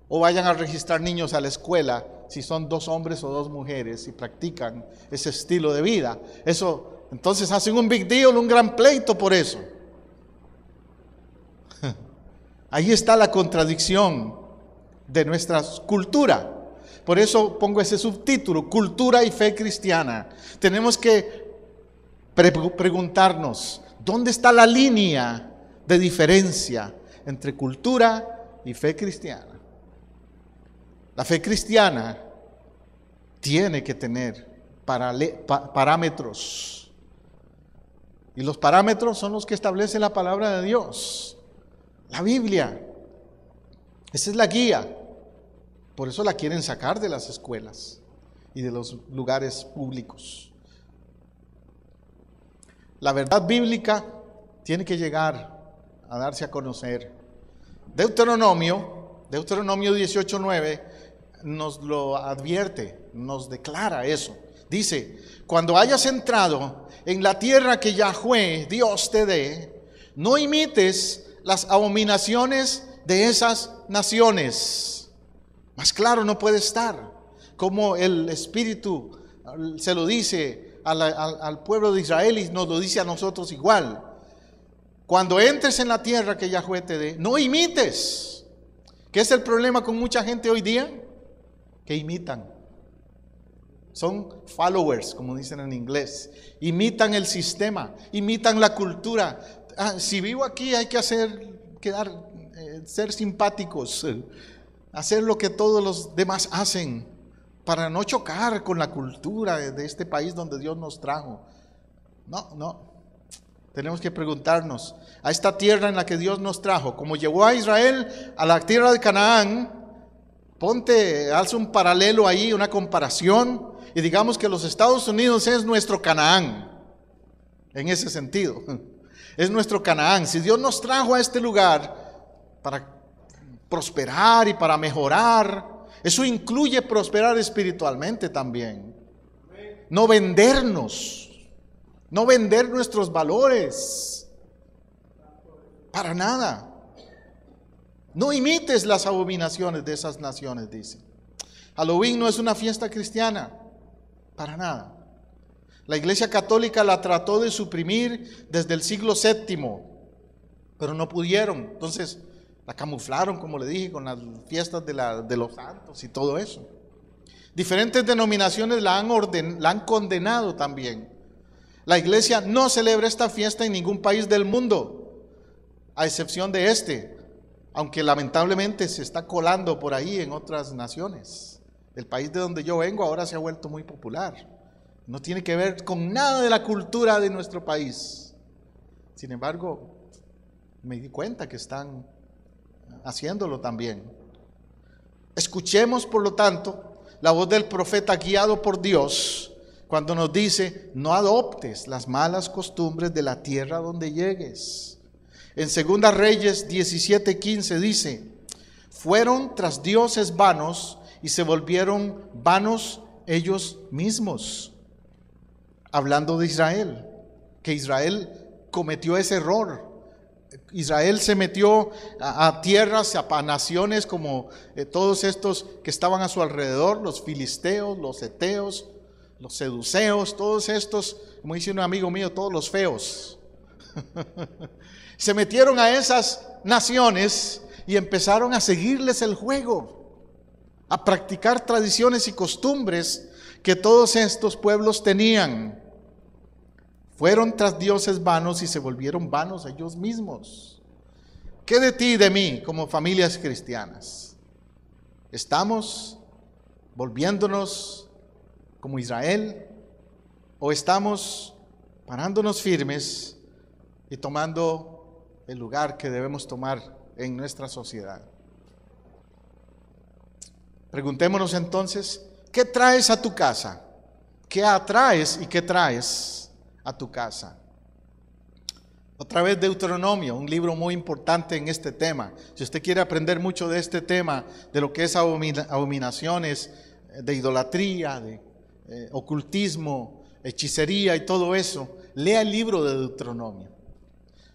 o vayan a registrar niños a la escuela si son 2 hombres o 2 mujeres y practican ese estilo de vida. Eso, entonces hacen un big deal, un gran pleito por eso. Ahí está la contradicción de nuestra cultura. Por eso pongo ese subtítulo, cultura y fe cristiana. Tenemos que preguntarnos, ¿dónde está la línea de diferencia entre cultura y fe cristiana? La fe cristiana tiene que tener parámetros. Y los parámetros son los que establece la palabra de Dios, la Biblia. Esa es la guía. Por eso la quieren sacar de las escuelas y de los lugares públicos. La verdad bíblica tiene que llegar a darse a conocer. Deuteronomio 18:9 nos lo advierte, nos declara eso. Dice: cuando hayas entrado en la tierra que Yahweh Dios te dé, no imites las abominaciones de esas naciones. Más claro no puede estar. Como el Espíritu se lo dice al pueblo de Israel y nos lo dice a nosotros igual. Cuando entres en la tierra que Yahweh te dé, no imites. ¿Qué es el problema con mucha gente hoy día? Que imitan. Son followers, como dicen en inglés. Imitan el sistema, imitan la cultura. Si vivo aquí hay que ser simpáticos. hacer lo que todos los demás hacen para no chocar con la cultura de este país donde Dios nos trajo. No. Tenemos que preguntarnos, a esta tierra en la que Dios nos trajo, como llevó a Israel a la tierra de Canaán, alza un paralelo ahí, una comparación, y digamos que los Estados Unidos es nuestro Canaán, en ese sentido, es nuestro Canaán. Si Dios nos trajo a este lugar para prosperar y para mejorar, eso incluye prosperar espiritualmente también. No vendernos, no vender nuestros valores, para nada. No imites las abominaciones de esas naciones, dice. Halloween no es una fiesta cristiana, para nada. La Iglesia Católica la trató de suprimir desde el siglo VII, pero no pudieron. Entonces la camuflaron, como le dije, con las fiestas de los santos y todo eso. Diferentes denominaciones la han condenado también. La Iglesia no celebra esta fiesta en ningún país del mundo, a excepción de aunque lamentablemente se está colando por ahí en otras naciones. El país de donde yo vengo ahora se ha vuelto muy popular. No tiene que ver con nada de la cultura de nuestro país. Sin embargo, me di cuenta que están haciéndolo también. Escuchemos, por lo tanto, la voz del profeta guiado por Dios cuando nos dice: no adoptes las malas costumbres de la tierra donde llegues. En 2 Reyes 17:15 dice: fueron tras dioses vanos y se volvieron vanos ellos mismos. Hablando de Israel, que Israel cometió ese error. Israel se metió a tierras, a naciones como todos estos que estaban a su alrededor, los filisteos, los heteos, los seduceos, todos estos, como dice un amigo mío, todos los feos. Se metieron a esas naciones y empezaron a seguirles el juego, a practicar tradiciones y costumbres que todos estos pueblos tenían. Fueron tras dioses vanos y se volvieron vanos ellos mismos. ¿Qué de ti y de mí como familias cristianas? ¿Estamos volviéndonos como Israel o estamos parándonos firmes y tomando el lugar que debemos tomar en nuestra sociedad? Preguntémonos entonces, ¿qué traes a tu casa? ¿Qué atraes y qué traes a tu casa? Otra vez Deuteronomio, un libro muy importante en este tema. Si usted quiere aprender mucho de este tema, de lo que es abominaciones, de idolatría, de ocultismo, hechicería y todo eso, lea el libro de Deuteronomio.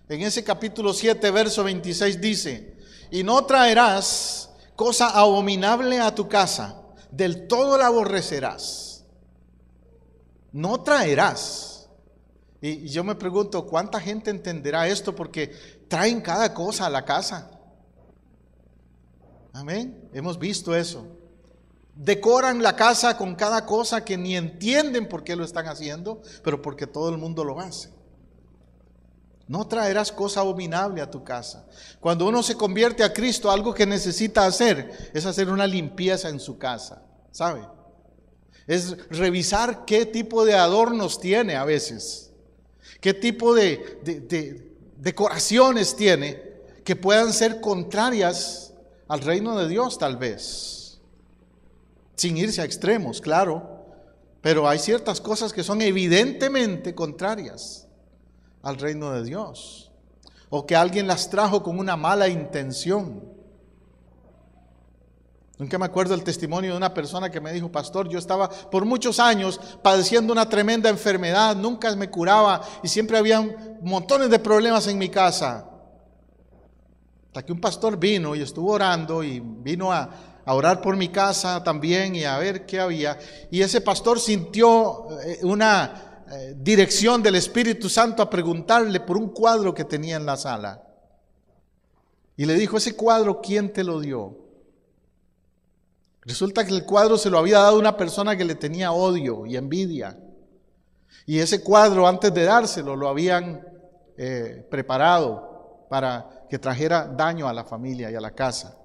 En ese capítulo 7, verso 26 dice: y no traerás cosa abominable a tu casa, del todo la aborrecerás. No traerás. Y yo me pregunto, ¿cuánta gente entenderá esto? Porque traen cada cosa a la casa. Amén. Hemos visto eso. Decoran la casa con cada cosa que ni entienden por qué lo están haciendo, pero porque todo el mundo lo hace. No traerás cosa abominable a tu casa. Cuando uno se convierte a Cristo, algo que necesita hacer es hacer una limpieza en su casa, ¿sabe? Es revisar qué tipo de adornos tiene a veces, qué tipo de decoraciones tiene que puedan ser contrarias al reino de Dios tal vez, sin irse a extremos, claro, pero hay ciertas cosas que son evidentemente contrarias al reino de Dios, o que alguien las trajo con una mala intención. Nunca me acuerdo el testimonio de una persona que me dijo: pastor, yo estaba por muchos años padeciendo una tremenda enfermedad, nunca me curaba y siempre había montones de problemas en mi casa. Hasta que un pastor vino y estuvo orando y vino a orar por mi casa también y a ver qué había. Y ese pastor sintió una dirección del Espíritu Santo a preguntarle por un cuadro que tenía en la sala. Y le dijo: ese cuadro, ¿quién te lo dio? Resulta que el cuadro se lo había dado una persona que le tenía odio y envidia. Y ese cuadro, antes de dárselo, lo habían preparado para que trajera daño a la familia y a la casa.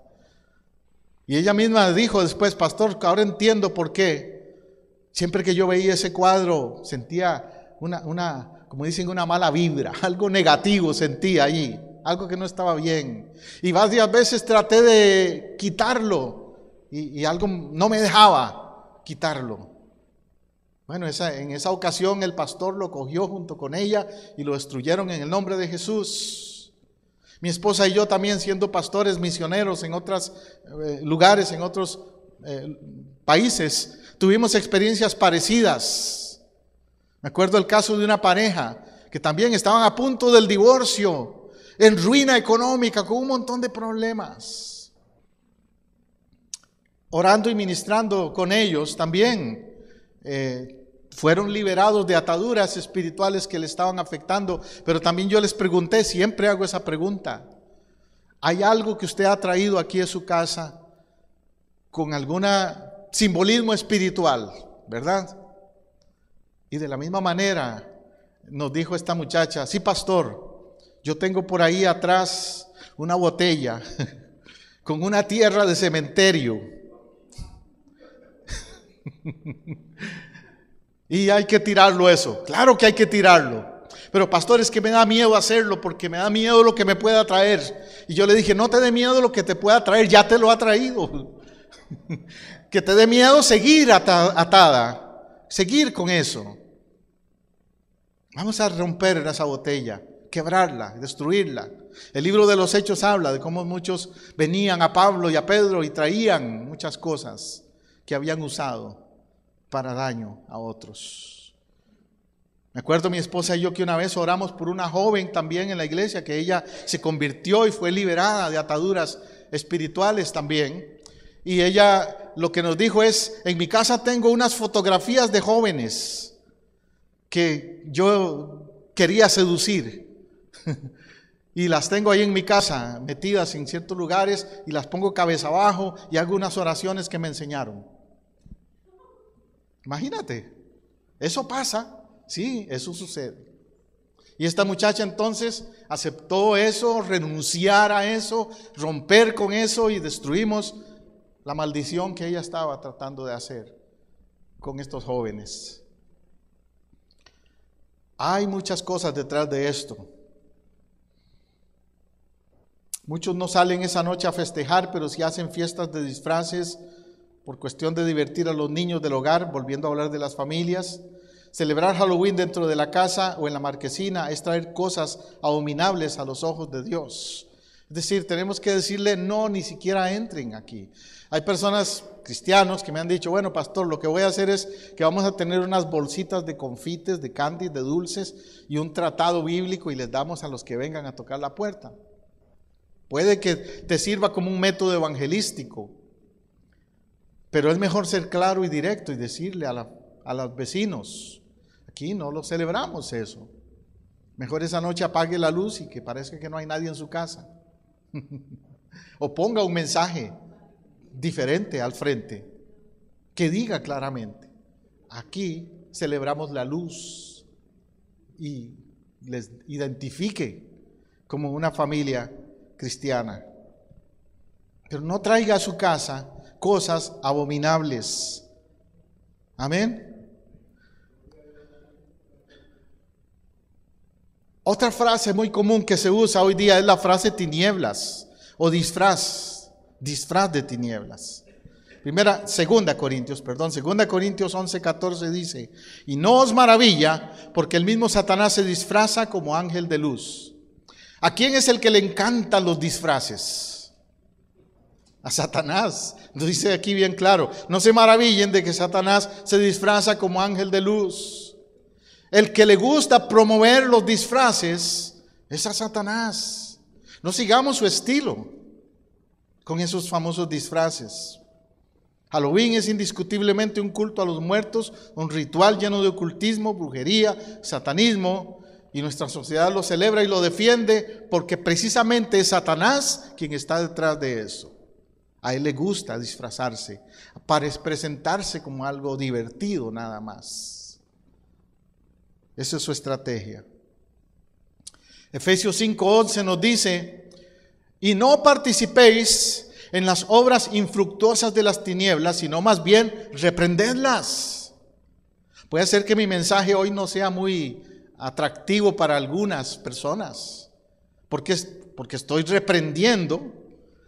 Y ella misma dijo después: pastor, ahora entiendo por qué. Siempre que yo veía ese cuadro sentía como dicen, una mala vibra, algo negativo sentía allí, algo que no estaba bien. Y varias veces traté de quitarlo y algo no me dejaba quitarlo. Bueno, en esa ocasión el pastor lo cogió junto con ella y lo destruyeron en el nombre de Jesús. Mi esposa y yo también, siendo pastores misioneros en otros lugares, en otros países, tuvimos experiencias parecidas. Me acuerdo el caso de una pareja que también estaban a punto del divorcio, en ruina económica, con un montón de problemas. Orando y ministrando con ellos también, fueron liberados de ataduras espirituales que le estaban afectando. Pero también yo les pregunté, siempre hago esa pregunta: ¿hay algo que usted ha traído aquí a su casa con algún simbolismo espiritual, verdad? Y de la misma manera nos dijo esta muchacha: sí, pastor, yo tengo por ahí atrás una botella con una tierra de cementerio. Y hay que tirarlo eso. Claro que hay que tirarlo. Pero pastor, es que me da miedo hacerlo porque me da miedo lo que me pueda traer. Y yo le dije: no te dé miedo lo que te pueda traer, ya te lo ha traído. Que te dé miedo seguir atada, seguir con eso. Vamos a romper esa botella, quebrarla, destruirla. El libro de los Hechos habla de cómo muchos venían a Pablo y a Pedro y traían muchas cosas que habían usado para daño a otros. Me acuerdo mi esposa y yo que una vez oramos por una joven también en la iglesia, que ella se convirtió y fue liberada de ataduras espirituales también. Y ella lo que nos dijo es: en mi casa tengo unas fotografías de jóvenes que yo quería seducir y las tengo ahí en mi casa metidas en ciertos lugares y las pongo cabeza abajo y hago unas oraciones que me enseñaron. Imagínate, eso pasa, sí, eso sucede. Y esta muchacha entonces aceptó eso, renunciar a eso, romper con eso, y destruimos la maldición que ella estaba tratando de hacer con estos jóvenes. Hay muchas cosas detrás de esto. Muchos no salen esa noche a festejar, pero sí hacen fiestas de disfraces por cuestión de divertir a los niños del hogar, volviendo a hablar de las familias. Celebrar Halloween dentro de la casa o en la marquesina es traer cosas abominables a los ojos de Dios. Es decir, tenemos que decirle: no, ni siquiera entren aquí. Hay personas, cristianos, que me han dicho: bueno, pastor, lo que voy a hacer es que vamos a tener unas bolsitas de confites, de candy, de dulces y un tratado bíblico y les damos a los que vengan a tocar la puerta. Puede que te sirva como un método evangelístico, pero es mejor ser claro y directo y decirle a los vecinos: aquí no lo celebramos eso. Mejor esa noche apague la luz y que parezca que no hay nadie en su casa. O ponga un mensaje diferente al frente que diga claramente: aquí celebramos la luz, y les identifique como una familia cristiana. Pero no traiga a su casa cosas abominables. Amén. Otra frase muy común que se usa hoy día es la frase tinieblas o disfraz de tinieblas. Segunda Corintios 11:14 dice: y no os maravilla, porque el mismo Satanás se disfraza como ángel de luz. ¿A quién es el que le encantan los disfraces? A Satanás. Nos dice aquí bien claro: no se maravillen de que Satanás se disfraza como ángel de luz. El que le gusta promover los disfraces es a Satanás. No sigamos su estilo con esos famosos disfraces. Halloween es indiscutiblemente un culto a los muertos, un ritual lleno de ocultismo, brujería, satanismo, y nuestra sociedad lo celebra y lo defiende porque precisamente es Satanás quien está detrás de eso. A él le gusta disfrazarse, para presentarse como algo divertido nada más. Esa es su estrategia. Efesios 5:11 nos dice: y no participéis en las obras infructuosas de las tinieblas, sino más bien reprendedlas. Puede ser que mi mensaje hoy no sea muy atractivo para algunas personas, porque estoy reprendiendo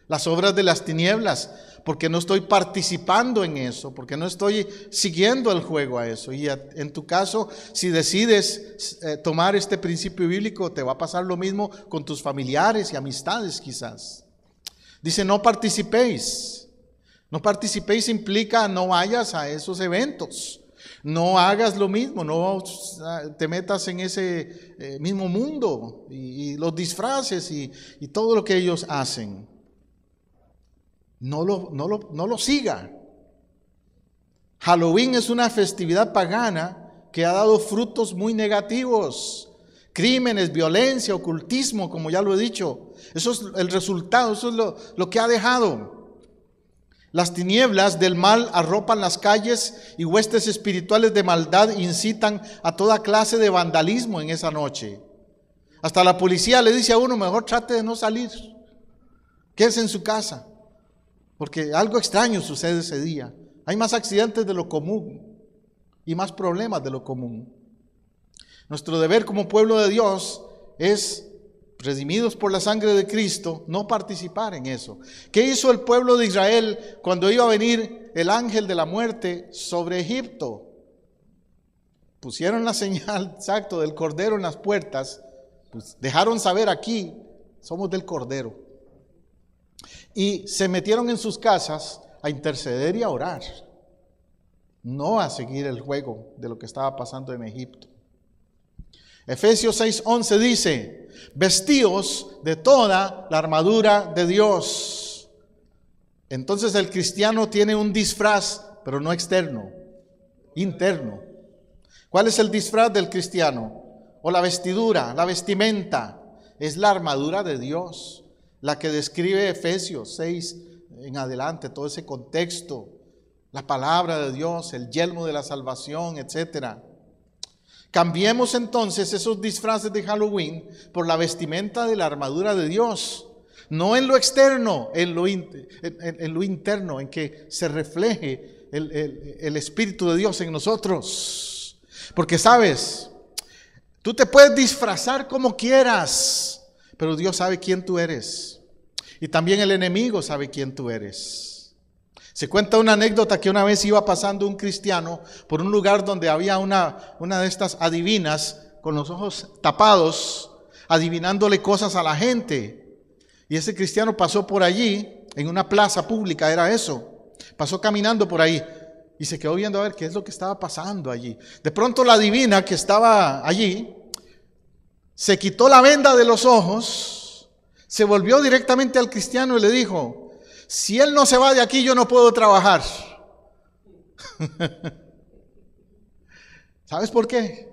las obras de las tinieblas, porque no estoy participando en eso, porque no estoy siguiendo el juego a eso. Y en tu caso, si decides tomar este principio bíblico, te va a pasar lo mismo con tus familiares y amistades quizás. Dice, no participéis. No participéis implica no vayas a esos eventos. No hagas lo mismo, no te metas en ese mismo mundo y los disfraces y todo lo que ellos hacen. No lo siga. Halloween es una festividad pagana que ha dado frutos muy negativos. Crímenes, violencia, ocultismo, como ya lo he dicho. Eso es el resultado, eso es lo que ha dejado. Las tinieblas del mal arropan las calles y huestes espirituales de maldad incitan a toda clase de vandalismo en esa noche. Hasta la policía le dice a uno, mejor trate de no salir. Quédese en su casa. Porque algo extraño sucede ese día. Hay más accidentes de lo común y más problemas de lo común. Nuestro deber como pueblo de Dios es, redimidos por la sangre de Cristo, no participar en eso. ¿Qué hizo el pueblo de Israel cuando iba a venir el ángel de la muerte sobre Egipto? Pusieron la señal, exacto, del cordero en las puertas. Pues dejaron saber, aquí somos del cordero. Y se metieron en sus casas a interceder y a orar, no a seguir el juego de lo que estaba pasando en Egipto. Efesios 6:11 dice, vestíos de toda la armadura de Dios. Entonces el cristiano tiene un disfraz, pero no externo, interno. ¿Cuál es el disfraz del cristiano? O la vestidura, la vestimenta, es la armadura de Dios. La que describe Efesios 6 en adelante, todo ese contexto, la palabra de Dios, el yelmo de la salvación, etc. Cambiemos entonces esos disfraces de Halloween por la vestimenta de la armadura de Dios. No en lo externo, en lo interno, en que se refleje el Espíritu de Dios en nosotros. Porque sabes, tú te puedes disfrazar como quieras, pero Dios sabe quién tú eres. Y también el enemigo sabe quién tú eres. Se cuenta una anécdota que una vez iba pasando un cristiano por un lugar donde había una de estas adivinas con los ojos tapados, adivinándole cosas a la gente. Y ese cristiano pasó por allí, en una plaza pública era eso. Pasó caminando por ahí y se quedó viendo a ver qué es lo que estaba pasando allí. De pronto la adivina que estaba allí se quitó la venda de los ojos, se volvió directamente al cristiano y le dijo, si él no se va de aquí, yo no puedo trabajar. ¿Sabes por qué?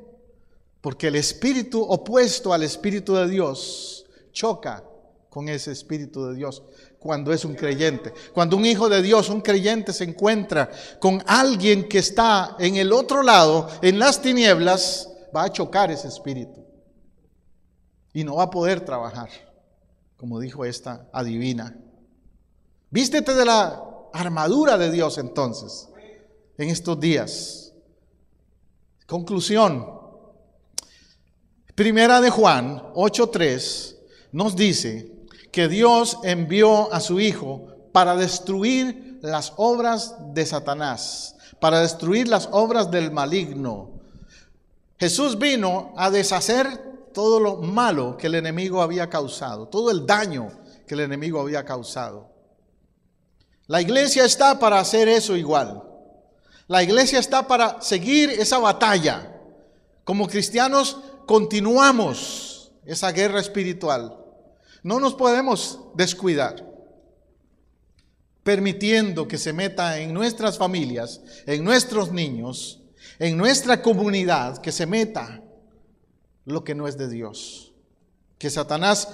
Porque el espíritu opuesto al espíritu de Dios choca con ese espíritu de Dios cuando es un creyente. Cuando un hijo de Dios, un creyente, se encuentra con alguien que está en el otro lado, en las tinieblas, va a chocar ese espíritu y no va a poder trabajar. Como dijo esta adivina. Vístete de la armadura de Dios entonces, en estos días. Conclusión. Primera de Juan 8:3 nos dice que Dios envió a su Hijo para destruir las obras de Satanás, para destruir las obras del maligno. Jesús vino a deshacer todo lo malo que el enemigo había causado, todo el daño que el enemigo había causado. La iglesia está para hacer eso igual. La iglesia está para seguir esa batalla. Como cristianos continuamos esa guerra espiritual. No nos podemos descuidar, permitiendo que se meta en nuestras familias, en nuestros niños, en nuestra comunidad, que se meta lo que no es de Dios. Que Satanás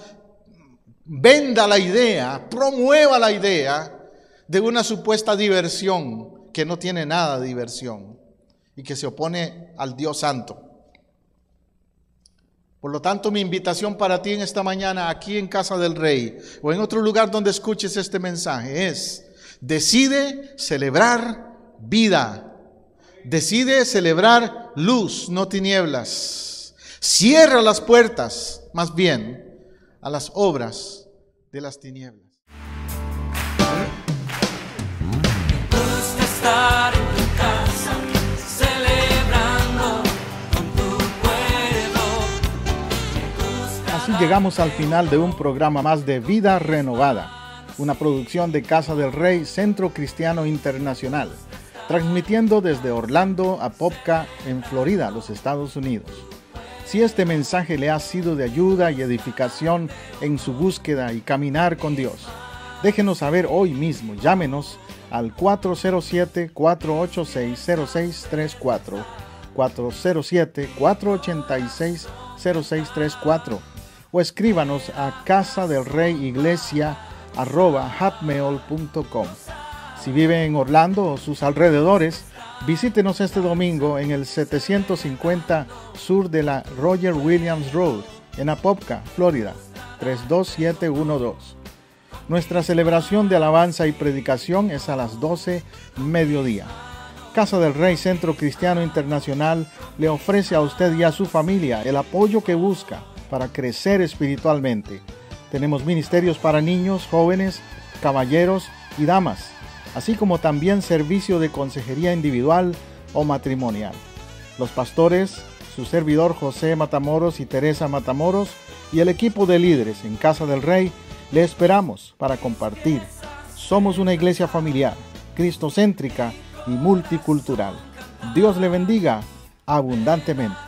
venda la idea, promueva la idea de una supuesta diversión que no tiene nada de diversión y que se opone al Dios Santo. Por lo tanto, mi invitación para ti en esta mañana, aquí en Casa del Rey, o en otro lugar donde escuches este mensaje, es: decide celebrar vida. Decide celebrar luz, no tinieblas. Cierra las puertas, más bien, a las obras de las tinieblas. Gusta estar en tu casa, celebrando con tu pueblo. Así llegamos al final de un programa más de Vida Renovada, una producción de Casa del Rey, Centro Cristiano Internacional, transmitiendo desde Orlando, Apopka, en Florida, los Estados Unidos. Si este mensaje le ha sido de ayuda y edificación en su búsqueda y caminar con Dios, déjenos saber hoy mismo. Llámenos al 407-486-0634, 407-486-0634, o escríbanos a casadelreyiglesia@hotmail.com. Si vive en Orlando o sus alrededores, visítenos este domingo en el 750 sur de la Roger Williams Road, en Apopka, Florida, 32712. Nuestra celebración de alabanza y predicación es a las 12 mediodía. Casa del Rey, Centro Cristiano Internacional, le ofrece a usted y a su familia el apoyo que busca para crecer espiritualmente. Tenemos ministerios para niños, jóvenes, caballeros y damas, así como también servicio de consejería individual o matrimonial. Los pastores, su servidor José Matamoros y Teresa Matamoros, y el equipo de líderes en Casa del Rey, le esperamos para compartir. Somos una iglesia familiar, cristocéntrica y multicultural. Dios le bendiga abundantemente.